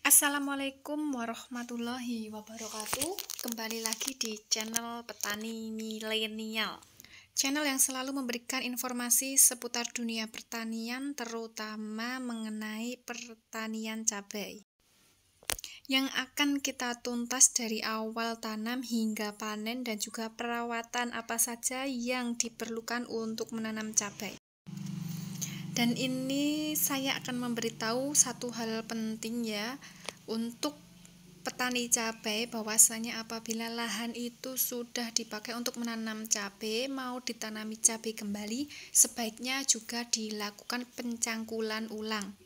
Assalamualaikum warahmatullahi wabarakatuh. Kembali lagi di channel Petani Milenial, channel yang selalu memberikan informasi seputar dunia pertanian, terutama mengenai pertanian cabai, yang akan kita tuntas dari awal tanam hingga panen dan juga perawatan apa saja yang diperlukan untuk menanam cabai. Dan ini saya akan memberitahu satu hal penting ya untuk petani cabai, bahwasanya apabila lahan itu sudah dipakai untuk menanam cabai, mau ditanami cabai kembali, sebaiknya juga dilakukan pencangkulan ulang.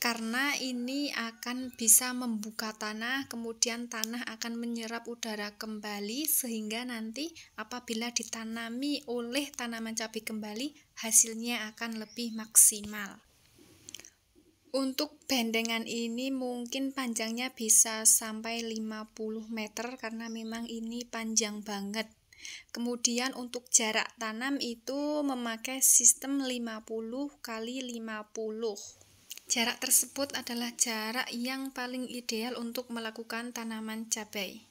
Karena ini akan bisa membuka tanah, kemudian tanah akan menyerap udara kembali, sehingga nanti apabila ditanami oleh tanaman cabai kembali, hasilnya akan lebih maksimal. Untuk bendengan ini mungkin panjangnya bisa sampai 50 meter karena memang ini panjang banget. Kemudian untuk jarak tanam itu memakai sistem 50 kali 50. Jarak tersebut adalah jarak yang paling ideal untuk melakukan tanaman cabai.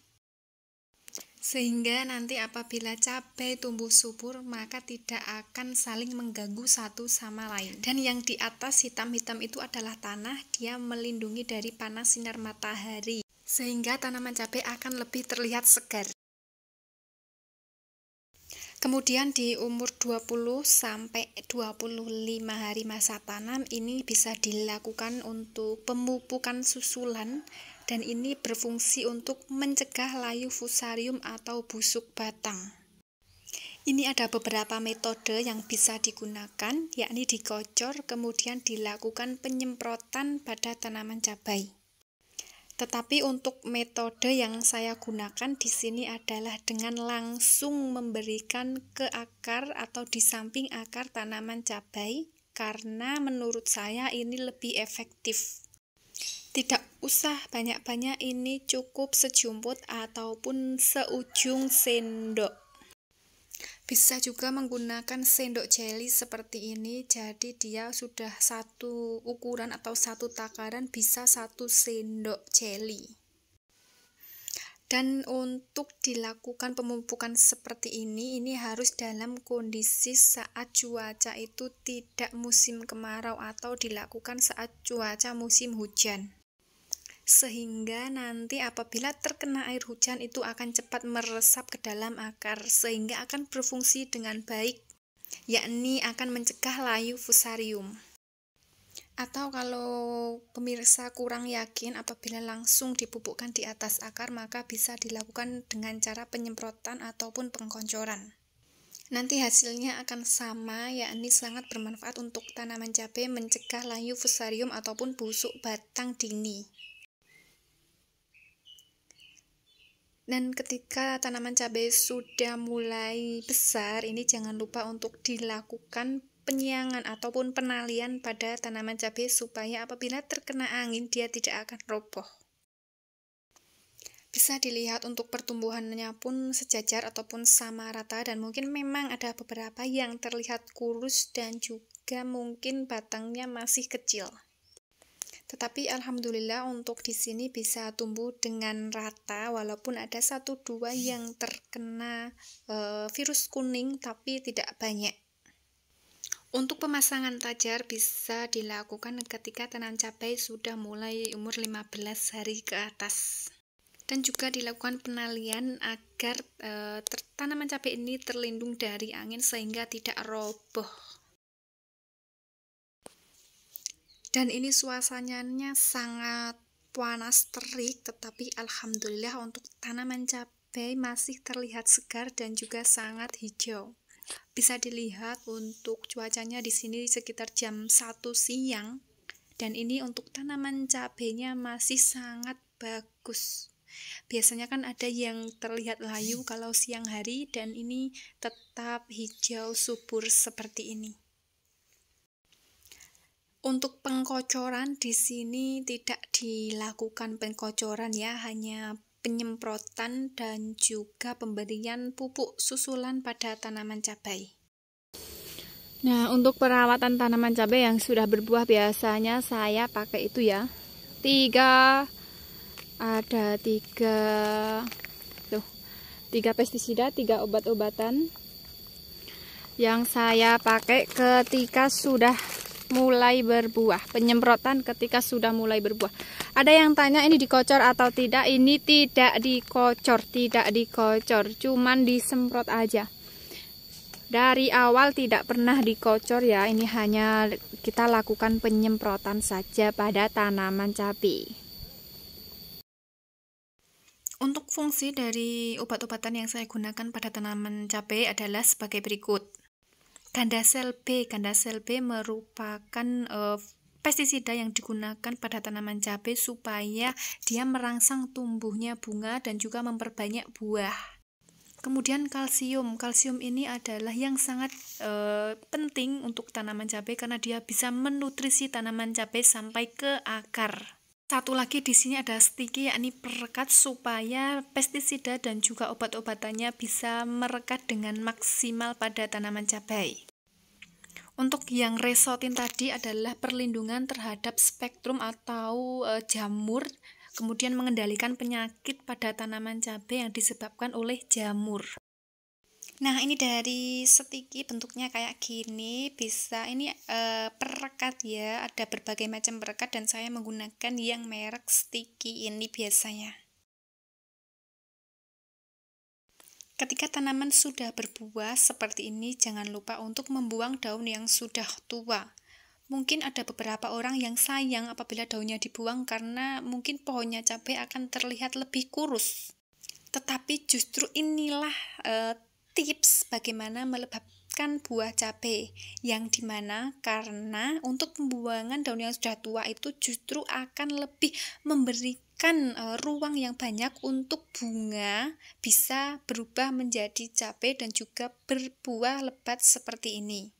Sehingga nanti apabila cabai tumbuh subur, maka tidak akan saling mengganggu satu sama lain. Dan yang di atas hitam-hitam itu adalah tanah, dia melindungi dari panas sinar matahari. Sehingga tanaman cabai akan lebih terlihat segar. Kemudian di umur 20 sampai 25 hari masa tanam ini bisa dilakukan untuk pemupukan susulan, dan ini berfungsi untuk mencegah layu fusarium atau busuk batang. Ini ada beberapa metode yang bisa digunakan, yakni dikocor kemudian dilakukan penyemprotan pada tanaman cabai. Tetapi untuk metode yang saya gunakan di sini adalah dengan langsung memberikan ke akar atau di samping akar tanaman cabai, karena menurut saya ini lebih efektif. Tidak usah banyak-banyak, ini cukup sejumput ataupun seujung sendok. Bisa juga menggunakan sendok jeli seperti ini, jadi dia sudah satu ukuran atau satu takaran, bisa satu sendok jeli. Dan untuk dilakukan pemupukan seperti ini harus dalam kondisi saat cuaca itu tidak musim kemarau atau dilakukan saat cuaca musim hujan. Sehingga nanti apabila terkena air hujan itu akan cepat meresap ke dalam akar, sehingga akan berfungsi dengan baik, yakni akan mencegah layu fusarium. Atau kalau pemirsa kurang yakin apabila langsung dipupukkan di atas akar, maka bisa dilakukan dengan cara penyemprotan ataupun pengkoncoran. Nanti hasilnya akan sama, yakni sangat bermanfaat untuk tanaman cabai, mencegah layu fusarium ataupun busuk batang dini. Dan ketika tanaman cabai sudah mulai besar, ini jangan lupa untuk dilakukan penyiangan ataupun penalian pada tanaman cabai supaya apabila terkena angin dia tidak akan roboh. Bisa dilihat untuk pertumbuhannya pun sejajar ataupun sama rata, dan mungkin memang ada beberapa yang terlihat kurus dan juga mungkin batangnya masih kecil. Tetapi alhamdulillah untuk di sini bisa tumbuh dengan rata, walaupun ada 1-2 yang terkena virus kuning tapi tidak banyak. Untuk pemasangan tajar bisa dilakukan ketika tanam cabai sudah mulai umur 15 hari ke atas. Dan juga dilakukan penalian agar tanaman cabai ini terlindung dari angin sehingga tidak roboh. Dan ini suasananya sangat panas terik, tetapi alhamdulillah untuk tanaman cabai masih terlihat segar dan juga sangat hijau. Bisa dilihat untuk cuacanya di sini sekitar jam 1 siang, dan ini untuk tanaman cabainya masih sangat bagus. Biasanya kan ada yang terlihat layu kalau siang hari, dan ini tetap hijau subur seperti ini. Untuk pengkocoran di sini tidak dilakukan pengkocoran ya, hanya penyemprotan dan juga pemberian pupuk susulan pada tanaman cabai. Nah, untuk perawatan tanaman cabai yang sudah berbuah biasanya saya pakai itu ya. tiga pestisida, 3 obat-obatan yang saya pakai ketika sudah mulai berbuah, penyemprotan ketika sudah mulai berbuah. Ada yang tanya ini dikocor atau tidak? Ini tidak dikocor, cuman disemprot aja. Dari awal tidak pernah dikocor ya, ini hanya kita lakukan penyemprotan saja pada tanaman cabai. Untuk fungsi dari obat-obatan yang saya gunakan pada tanaman cabai adalah sebagai berikut. Gandasel B merupakan pestisida yang digunakan pada tanaman cabai supaya dia merangsang tumbuhnya bunga dan juga memperbanyak buah. Kemudian kalsium ini adalah yang sangat penting untuk tanaman cabai karena dia bisa menutrisi tanaman cabai sampai ke akar. Satu lagi di sini ada sticky, yakni perekat supaya pestisida dan juga obat-obatannya bisa merekat dengan maksimal pada tanaman cabai. Untuk yang resotin tadi adalah perlindungan terhadap spektrum atau jamur, kemudian mengendalikan penyakit pada tanaman cabai yang disebabkan oleh jamur. Nah, ini dari sticky bentuknya kayak gini, bisa ini perekat ya, ada berbagai macam perekat dan saya menggunakan yang merek sticky ini biasanya. Ketika tanaman sudah berbuah seperti ini, jangan lupa untuk membuang daun yang sudah tua. Mungkin ada beberapa orang yang sayang apabila daunnya dibuang karena mungkin pohonnya cabai akan terlihat lebih kurus. Tetapi justru inilah tips bagaimana melebatkan buah cabai, yang dimana karena untuk pembuangan daun yang sudah tua itu justru akan lebih memberikan ruang yang banyak untuk bunga bisa berubah menjadi cabai dan juga berbuah lebat seperti ini.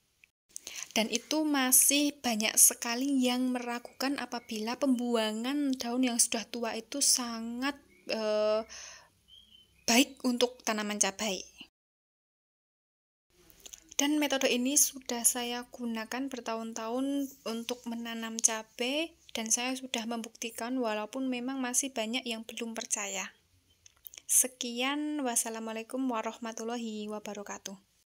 Dan itu masih banyak sekali yang meragukan apabila pembuangan daun yang sudah tua itu sangat baik untuk tanaman cabai. Dan metode ini sudah saya gunakan bertahun-tahun untuk menanam cabai dan saya sudah membuktikan walaupun memang masih banyak yang belum percaya. Sekian, wassalamualaikum warahmatullahi wabarakatuh.